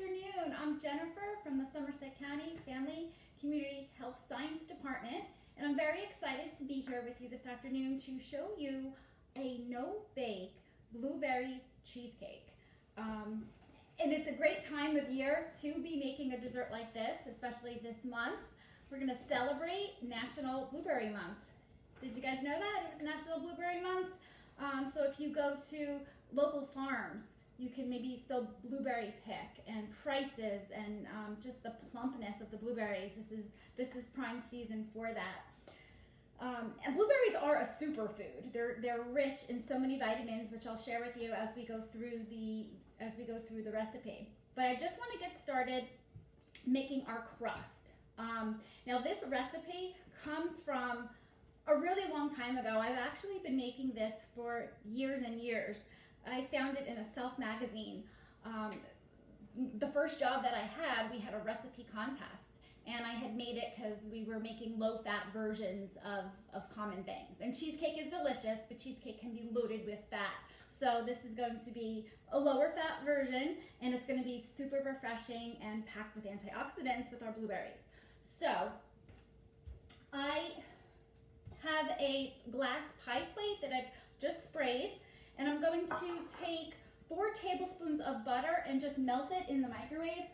afternoon. I'm Jennifer from the Somerset County Family Community Health Science Department, and I'm very excited to be here with you this afternoon to show you a no-bake blueberry cheesecake. And it's a great time of year to be making a dessert like this, especially this month. We're going to celebrate National Blueberry Month. Did you guys know that? It was National Blueberry Month. So if you go to local farms, you can maybe still blueberry pick, and prices, and just the plumpness of the blueberries. This is prime season for that. And blueberries are a superfood. They're rich in so many vitamins, which I'll share with you as we go through the recipe. But I just want to get started making our crust. Now this recipe comes from a really long time ago. I've actually been making this for years and years. I found it in a Self magazine. The first job that I had, we had a recipe contest, and I had made it because we were making low-fat versions of common things. And cheesecake is delicious, but cheesecake can be loaded with fat. So this is going to be a lower fat version, and it's going to be super refreshing and packed with antioxidants with our blueberries. So I have a glass pie plate that I've just sprayed, and I'm going to take 4 tablespoons of butter and just melt it in the microwave.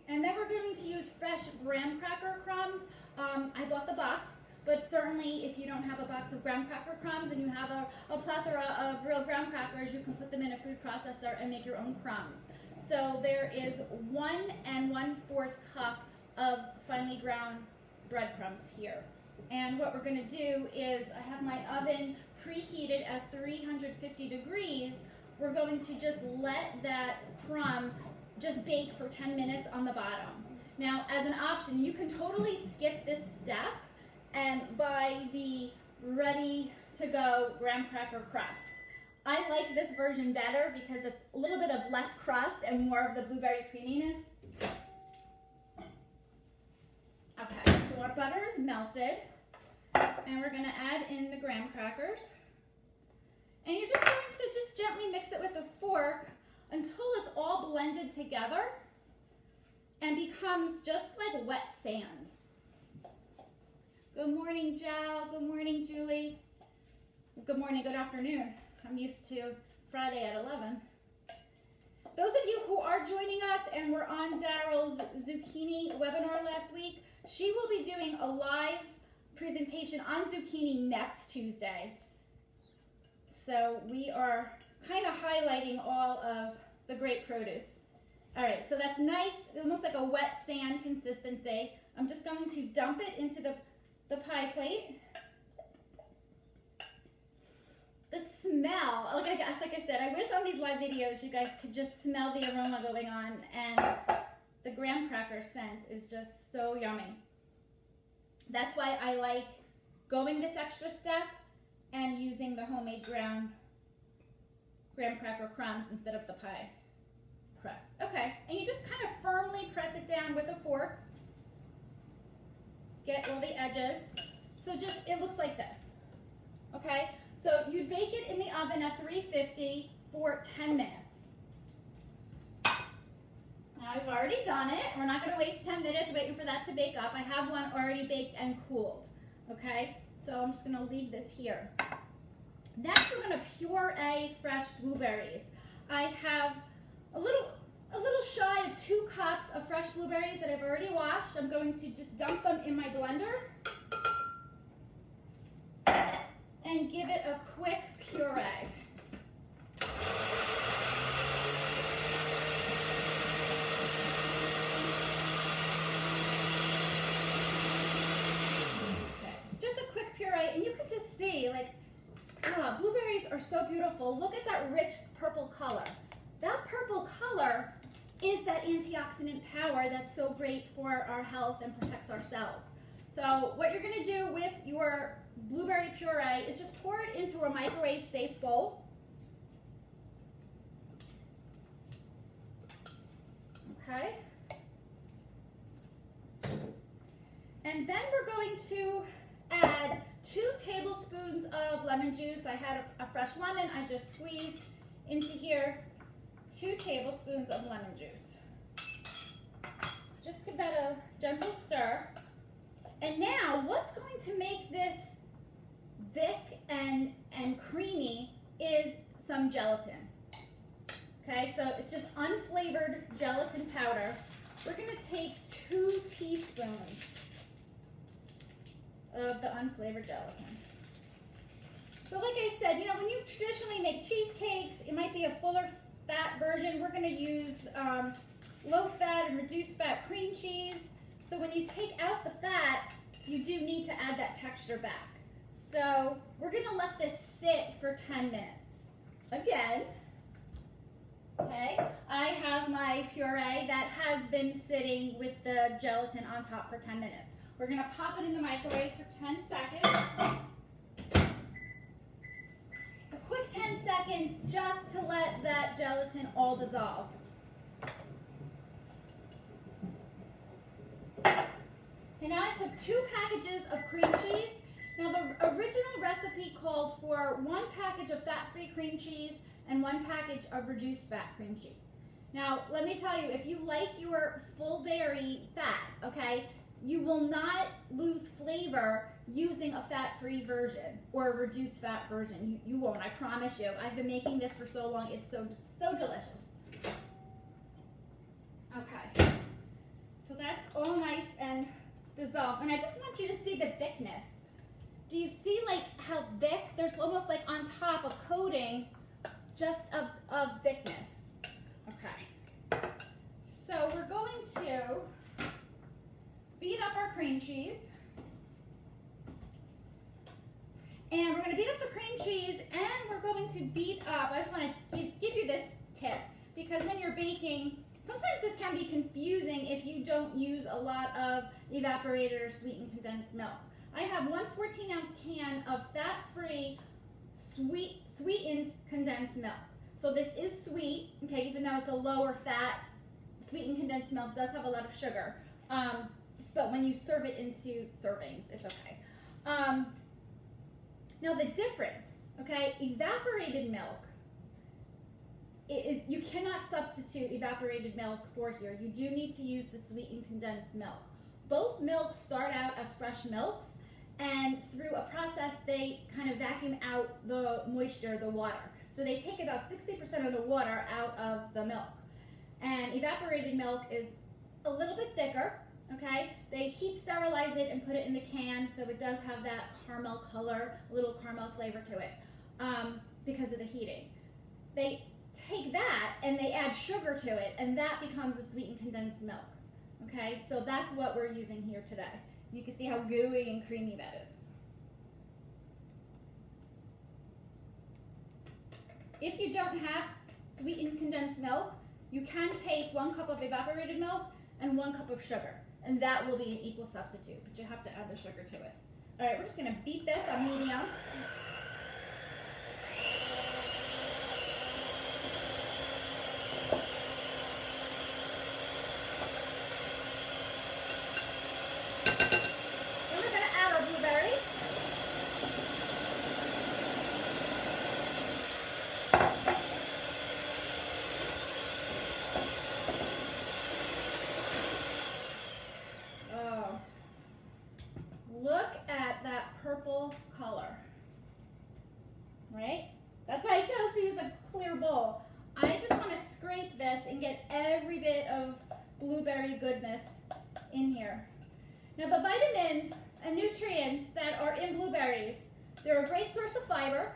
And then we're going to use fresh graham cracker crumbs. I bought the box, but certainly if you don't have a box of graham cracker crumbs and you have a plethora of real graham crackers, you can put them in a food processor and make your own crumbs. So there is 1 1/4 cup of finely ground breadcrumbs here. And what we're going to do is, I have my oven preheated at 350 degrees. We're going to just let that crumb just bake for 10 minutes on the bottom. Now, as an option, you can totally skip this step and buy the ready-to-go graham cracker crust. I like this version better because it's a little bit of less crust and more of the blueberry creaminess. Okay, so our butter is melted, and we're going to add in the graham crackers. And you're just going to just gently mix it with a fork until it's all blended together and becomes just like wet sand. Good morning, Joe. Good morning, Julie. Good morning, good afternoon. I'm used to Friday at 11. Those of you who are joining us and were on Daryl's zucchini webinar last week, she will be doing a live presentation on zucchini next Tuesday. So we are kind of highlighting all of the great produce. All right, so that's nice, almost like a wet sand consistency. I'm just going to dump it into the pie plate. The smell, like I said, I wish on these live videos you guys could just smell the aroma going on, and the graham cracker scent is just so yummy. That's why I like going this extra step and using the homemade graham cracker crumbs instead of the pie crust. Okay, and you just kind of firmly press it down with a fork. Get all the edges. So just, it looks like this. Okay, so you'd bake it in the oven at 350 for 10 minutes. Now I've already done it. We're not going to waste 10 minutes waiting for that to bake up. I have one already baked and cooled. Okay, so I'm just going to leave this here. Next, we're going to puree fresh blueberries. I have a little shy of 2 cups of fresh blueberries that I've already washed. I'm going to just dump them in my blender and give it a quick puree. Just a quick puree, and you can just see, like, blueberries are so beautiful. Look at that rich purple color. That purple color is that antioxidant power that's so great for our health and protects our cells. So what you're going to do with your blueberry puree is just pour it into a microwave safe bowl. Okay. And then we're going to add 2 tablespoons of lemon juice. I had a fresh lemon. I just squeezed into here 2 tablespoons of lemon juice. Just give that a gentle stir. And now what's going to make this thick and creamy is some gelatin. Okay, so it's just unflavored gelatin powder. We're going to take 2 teaspoons of the unflavored gelatin. So like I said, you know, when you traditionally make cheesecakes, it might be a fuller fat version. We're going to use low fat and reduced fat cream cheese. So when you take out the fat, you do need to add that texture back. So we're going to let this sit for 10 minutes. Again, okay, I have my puree that has been sitting with the gelatin on top for 10 minutes. We're going to pop it in the microwave for 10 seconds. A quick 10 seconds just to let that gelatin all dissolve. Okay, now I took 2 packages of cream cheese. Now the original recipe called for 1 package of fat-free cream cheese and 1 package of reduced fat cream cheese. Now let me tell you, if you like your full dairy fat, okay, you will not lose flavor using a fat-free version or a reduced fat version. You won't, I promise you. I've been making this for so long, it's so delicious. Okay, so that's all nice and dissolved. And I just want you to see the thickness. Do you see like how thick? There's almost like on top a coating just of thickness. Okay. So we're going to beat up our cream cheese. And we're going to beat up the cream cheese and we're going to beat up, I just want to give you this tip, because when you're baking, sometimes this can be confusing if you don't use a lot of evaporated or sweetened condensed milk. I have 1 14-ounce can of fat-free sweetened condensed milk. So this is sweet, okay, even though it's a lower fat, sweetened condensed milk does have a lot of sugar. But when you serve it into servings, it's okay. Now the difference, okay, evaporated milk, you cannot substitute evaporated milk for here. You do need to use the sweetened condensed milk. Both milks start out as fresh milks, and through a process they kind of vacuum out the moisture, the water. So they take about 60% of the water out of the milk. And evaporated milk is a little bit thicker, okay? They heat sterilize it and put it in the can, so it does have that caramel color, a little caramel flavor to it because of the heating. They take that and they add sugar to it, and that becomes a sweetened condensed milk. Okay, so that's what we're using here today. You can see how gooey and creamy that is. If you don't have sweetened condensed milk, you can take 1 cup of evaporated milk and 1 cup of sugar, and that will be an equal substitute, but you have to add the sugar to it. All right, we're just going to beat this on medium. Look at that purple color, right? That's why I chose to use a clear bowl. I just want to scrape this and get every bit of blueberry goodness in here. Now the vitamins and nutrients that are in blueberries, they're a great source of fiber.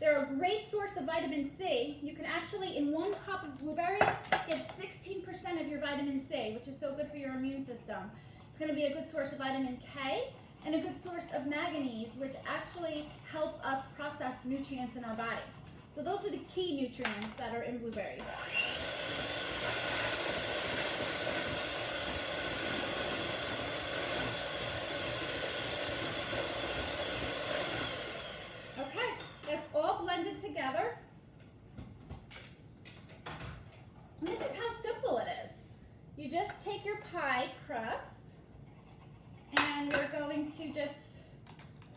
They're a great source of vitamin C. You can actually, in 1 cup of blueberries, get 16% of your vitamin C, which is so good for your immune system. It's going to be a good source of vitamin K and a good source of manganese, which actually helps us process nutrients in our body. So those are the key nutrients that are in blueberries. Okay, that's all blended together. And this is how simple it is. You just take your pie crust, and we're going to just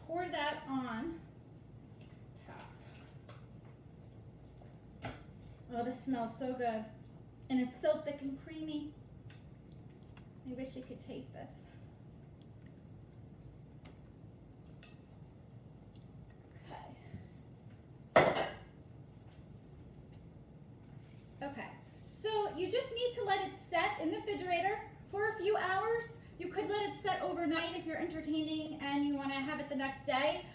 pour that Oh, this smells so good. And it's so thick and creamy. I wish you could taste this. Okay, so you just need to let it set in the refrigerator for a few hours. You could let it set overnight if you're entertaining and you want to have it the next day.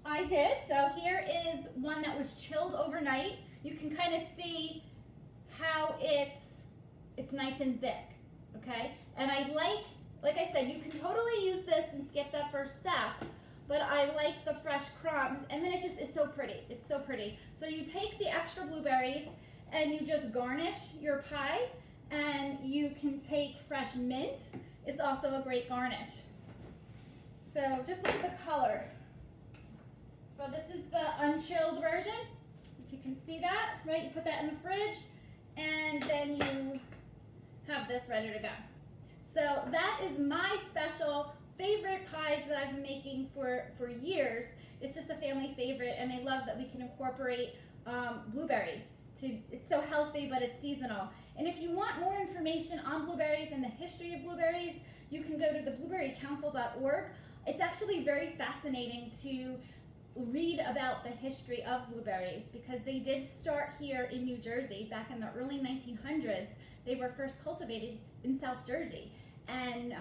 I did, so here is one that was chilled overnight. You can kind of see how it's nice and thick, okay? And I like I said, you can totally use this and skip that first step, but I like the fresh crumbs, and then it just is so pretty. It's so pretty. So you take the extra blueberries and you just garnish your pie, and you can take fresh mint. It's also a great garnish. So just look at the color. So this is the unchilled version, if you can see that, right? You put that in the fridge, and then you have this ready to go. So that is my special favorite pies that I've been making for years. It's just a family favorite, and I love that we can incorporate blueberries. It's so healthy, but it's seasonal. And if you want more information on blueberries and the history of blueberries, you can go to theblueberrycouncil.org. It's actually very fascinating to read about the history of blueberries, because they did start here in New Jersey back in the early 1900s. They were first cultivated in South Jersey. And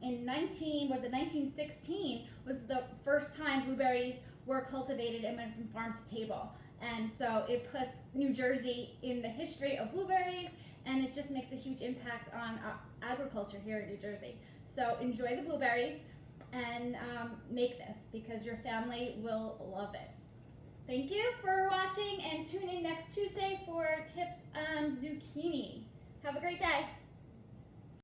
in 1916 was the first time blueberries were cultivated and went from farm to table. And so it puts New Jersey in the history of blueberries, and it just makes a huge impact on agriculture here in New Jersey. So enjoy the blueberries and make this, because your family will love it. Thank you for watching, and tune in next Tuesday for tips on zucchini. Have a great day.